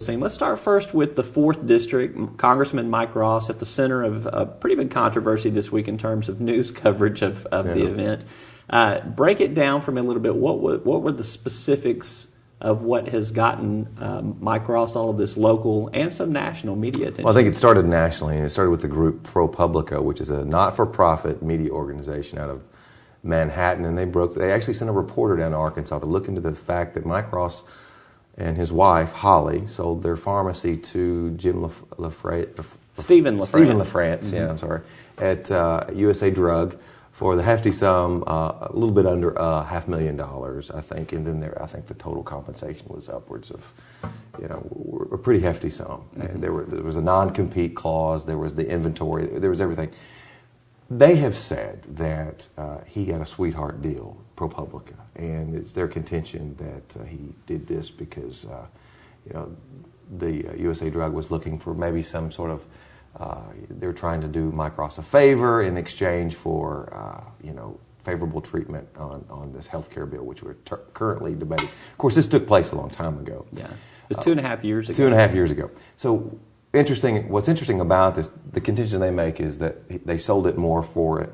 Let's start first with the 4th District. Congressman Mike Ross at the center of a pretty big controversy this week in terms of news coverage of the event. Break it down for me a little bit. What were the specifics of what has gotten Mike Ross all of this local and some national media attention? Well, I think it started nationally, and it started with the group ProPublica, which is a not-for-profit media organization out of Manhattan, and they actually sent a reporter down to Arkansas to look into the fact that Mike Ross and his wife, Holly, sold their pharmacy to Stephen LaFrance, mm-hmm. yeah, I'm sorry, at USA Drug for the hefty sum, a little bit under $500,000, I think, and then I think the total compensation was upwards of, a pretty hefty sum. Mm-hmm. There was a non-compete clause, there was the inventory, there was everything. They have said that he got a sweetheart deal, ProPublica, and it's their contention that he did this because, the USA Drug was looking for maybe some sort of, they were trying to do Mike Ross a favor in exchange for, favorable treatment on this health care bill, which we're currently debating. Of course, this took place a long time ago. Yeah, it was 2.5 years ago. 2.5 years ago. So, what's interesting about this, the contention they make is that they sold it more for it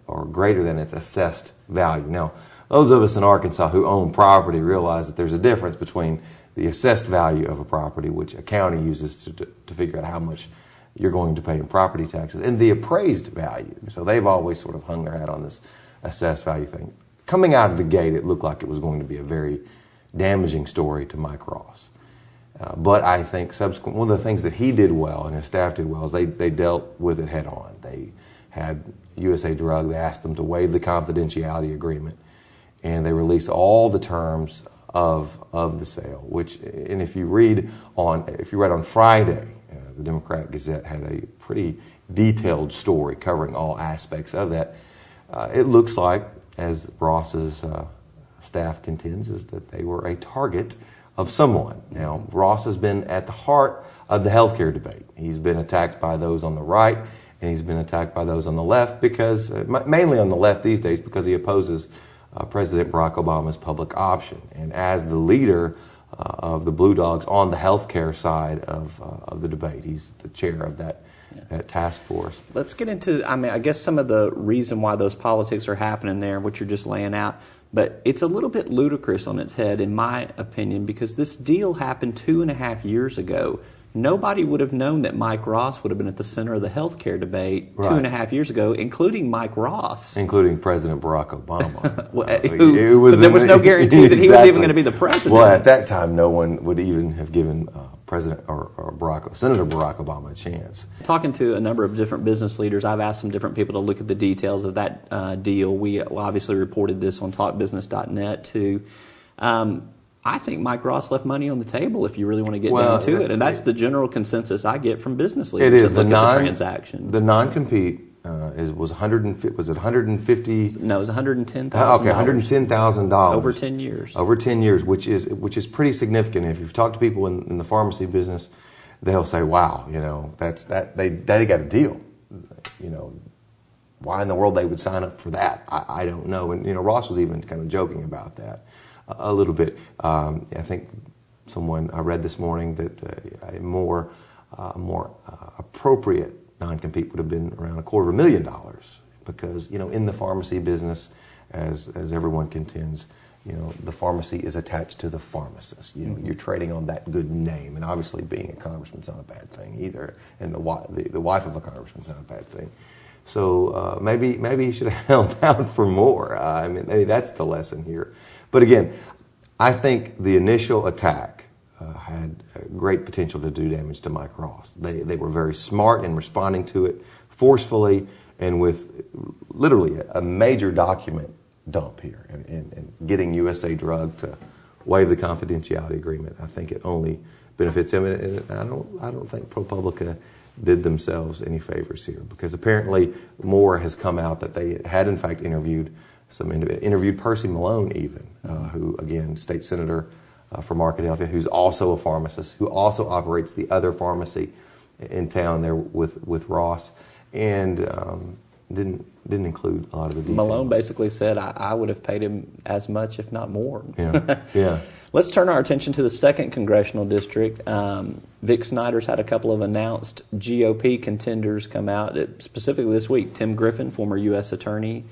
or greater than its assessed value. Now, those of us in Arkansas who own property realize that there's a difference between the assessed value of a property, which a county uses to figure out how much you're going to pay in property taxes, and the appraised value. So they've always sort of hung their hat on this assessed value thing. Coming out of the gate, it looked like it was going to be a very damaging story to Mike Ross. But I think one of the things that he did well and his staff did well is they dealt with it head on. They had USA Drug, they asked them to waive the confidentiality agreement, and they released all the terms of the sale, and if you read on Friday, the Democrat Gazette had a pretty detailed story covering all aspects of that. It looks like, as Ross's staff contends, is that they were a target of someone. Now, Ross has been at the heart of the healthcare debate. He's been attacked by those on the right, and he's been attacked by those on the left, because mainly on the left these days, because he opposes President Barack Obama's public option. And as the leader of the Blue Dogs on the healthcare side of the debate, he's the chair of that task force. Let's get into, I guess some of the reason why those politics are happening there, what you're just laying out. But it's a little bit ludicrous on its head, in my opinion, because this deal happened 2.5 years ago. Nobody would have known that Mike Ross would have been at the center of the healthcare debate 2.5 years ago, including Mike Ross. Including President Barack Obama. There was no guarantee that he was even going to be the president. Well, at that time, no one would even have given Senator Barack Obama a chance. Talking to a number of different business leaders, I've asked some different people to look at the details of that deal. We obviously reported this on TalkBusiness.net too. I think Mike Ross left money on the table, if you really want to get down to it, and that's the general consensus I get from business leaders. It is that look at the transaction. The non-compete was 150. Was it 150? No, it was $110,000. Okay, $110,000 over 10 years. Over 10 years, which is pretty significant. If you've talked to people in the pharmacy business, they'll say, "Wow, that's that they got a deal." Why in the world they would sign up for that? I don't know. And Ross was even kind of joking about that a little bit. I think I read this morning that a more appropriate non-compete would have been around $250,000, because in the pharmacy business, as everyone contends, the pharmacy is attached to the pharmacist. You're trading on that good name, and obviously being a congressman's not a bad thing either, and the wife of a congressman's not a bad thing. So maybe he should have held out for more. Maybe that's the lesson here. But again, I think the initial attack had great potential to do damage to Mike Ross. They were very smart in responding to it forcefully and with literally a major document dump here, and getting USA Drug to waive the confidentiality agreement. I think it only benefits him, and I don't think ProPublica did themselves any favors here, because apparently more has come out that they had in fact interviewed Percy Malone even, who again, state senator from Arkadelphia, who's also a pharmacist, who also operates the other pharmacy in town there with Ross, and didn't include a lot of the details. Malone basically said, I would have paid him as much, if not more. Yeah. Let's turn our attention to the 2nd Congressional District. Vic Snyder's had a couple of announced GOP contenders come out, specifically this week. Tim Griffin, former U.S. Attorney,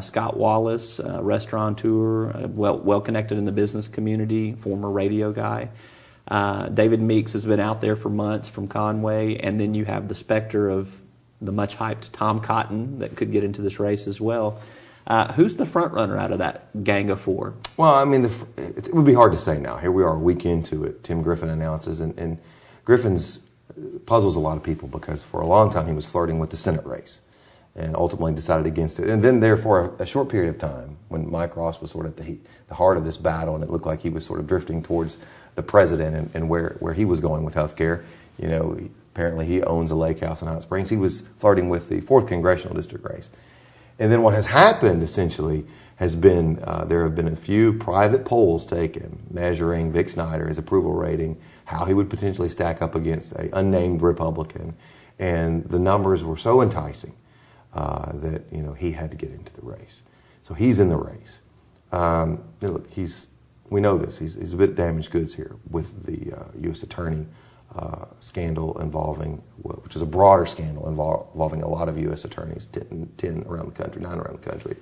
Scott Wallace, restaurateur, well connected in the business community, former radio guy. David Meeks has been out there for months from Conway, and then you have the specter of the much hyped Tom Cotton that could get into this race as well. Who's the front runner out of that gang of 4? Well, I mean, it would be hard to say now. Here we are a week into it. Tim Griffin announces, and Griffin's puzzles a lot of people because for a long time he was flirting with the Senate race and ultimately decided against it. And then there for a short period of time when Mike Ross was sort of at the heart of this battle and it looked like he was sort of drifting towards the president and where he was going with health care. Apparently he owns a lake house in Hot Springs. He was flirting with the 4th Congressional District race. And then what has happened, essentially, has been there have been a few private polls taken measuring Vic Snyder, his approval rating, how he would potentially stack up against an unnamed Republican. And the numbers were so enticing that he had to get into the race. So he's in the race. Look, we know this. He's a bit damaged goods here with the U.S. Attorney scandal involving, which is a broader scandal involving a lot of U.S. attorneys, 10 around the country, 9 around the country.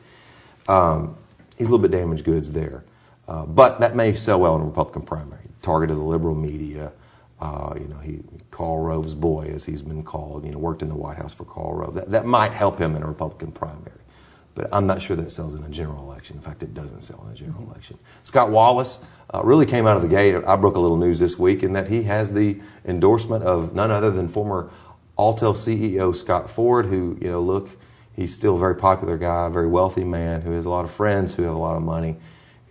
He's a little bit damaged goods there. But that may sell well in a Republican primary. Target of the liberal media, Karl Rove's boy, as he's been called, worked in the White House for Karl Rove. That might help him in a Republican primary. But I'm not sure that sells in a general election. In fact, it doesn't sell in a general election. Scott Wallace really came out of the gate. I broke a little news this week in that he has the endorsement of none other than former Altel CEO Scott Ford, who, he's still a very popular guy, a very wealthy man who has a lot of friends who have a lot of money.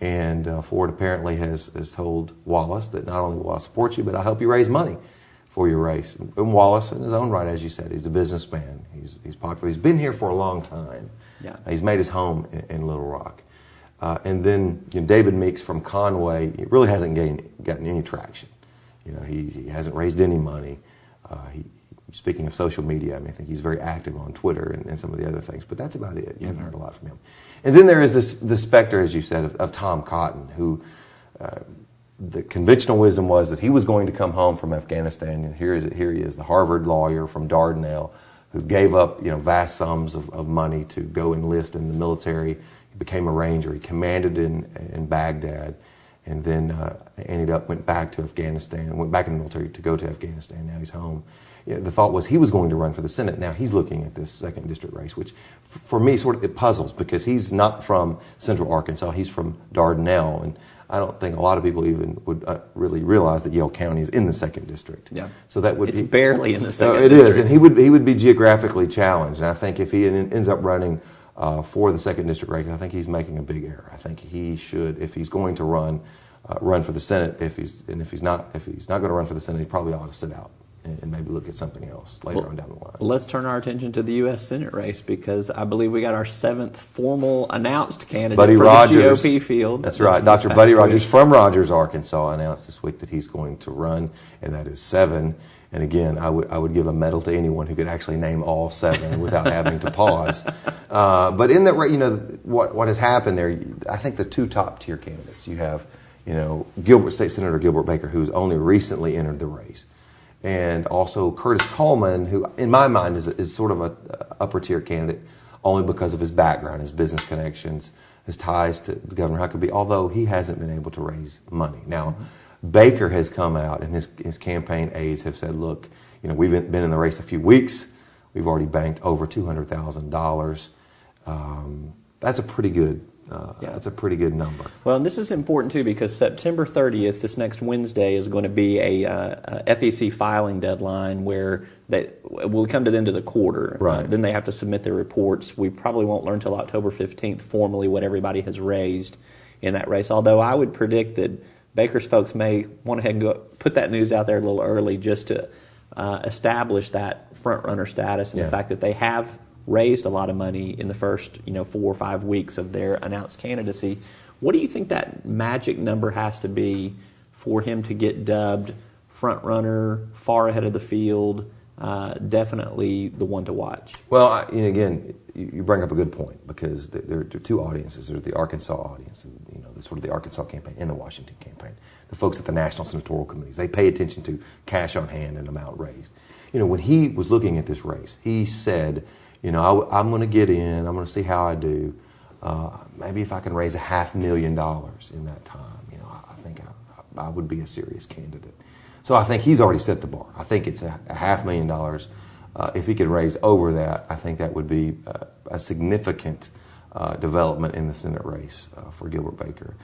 And Ford apparently has told Wallace that not only will I support you, but I'll help you raise money for your race. And Wallace, in his own right, as you said, he's a businessman. He's popular. He's been here for a long time. Yeah. He's made his home in Little Rock. And then David Meeks from Conway really hasn't gotten any traction. He hasn't raised any money. Speaking of social media, I think he's very active on Twitter and some of the other things, but that's about it. You haven't heard a lot from him. And then there is the specter, as you said, of Tom Cotton, who the conventional wisdom was that he was going to come home from Afghanistan, and here he is, the Harvard lawyer from Dardanelle, who gave up vast sums of money to go enlist in the military. He became a ranger. He commanded in Baghdad, and then went back to Afghanistan, went back in the military to go to Afghanistan. Now he's home. The thought was he was going to run for the Senate. Now he's looking at this 2nd District race, which for me it puzzles because he's not from Central Arkansas. He's from Dardanelle, and I don't think a lot of people even would really realize that Yale County is in the 2nd District. Yeah. So that would it's barely in the 2nd It District. is, and he would be geographically challenged. And I think if he ends up running for the 2nd District race, I think he's making a big error. I think he should, if he's going to run for the Senate. If he's not going to run for the Senate, he probably ought to sit out and maybe look at something else later on down the line. Let's turn our attention to the U.S. Senate race because I believe we got our 7th formal announced candidate Buddy for Rogers, the GOP field. That's right. Dr. Buddy Rogers from Rogers, Arkansas, announced this week that he's going to run, and that is 7. And again, I would give a medal to anyone who could actually name all 7 without having to pause. But in that, what has happened there? I think the 2 top tier candidates. You have, State Senator Gilbert Baker, who's only recently entered the race. And also Curtis Coleman, who in my mind is sort of an upper tier candidate only because of his background, his business connections, his ties to Governor Huckabee, although he hasn't been able to raise money. Now, Baker has come out and his campaign aides have said, look, we've been in the race a few weeks. We've already banked over $200,000. That's a pretty good That's a pretty good number. Well, and this is important, too, because September 30th, this next Wednesday, is going to be a FEC filing deadline where we'll come to the end of the quarter. Right. Then they have to submit their reports. We probably won't learn until October 15th formally what everybody has raised in that race, although I would predict that Baker's folks may want to go put that news out there a little early just to establish that front-runner status and the fact that they have raised a lot of money in the first 4 or 5 weeks of their announced candidacy. What do you think that magic number has to be for him to get dubbed front runner, far ahead of the field, definitely the one to watch. Well, again, you bring up a good point, because there are two audiences. There's the Arkansas audience, and sort of the Arkansas campaign and the Washington campaign. The folks at the national senatorial committees, they pay attention to cash on hand and amount raised. When he was looking at this race, he said, I'm going to get in. I'm going to see how I do. Maybe if I can raise $500,000 in that time, I think I would be a serious candidate. So I think he's already set the bar. I think it's $500,000. If he could raise over that, I think that would be a significant development in the Senate race for Gilbert Baker.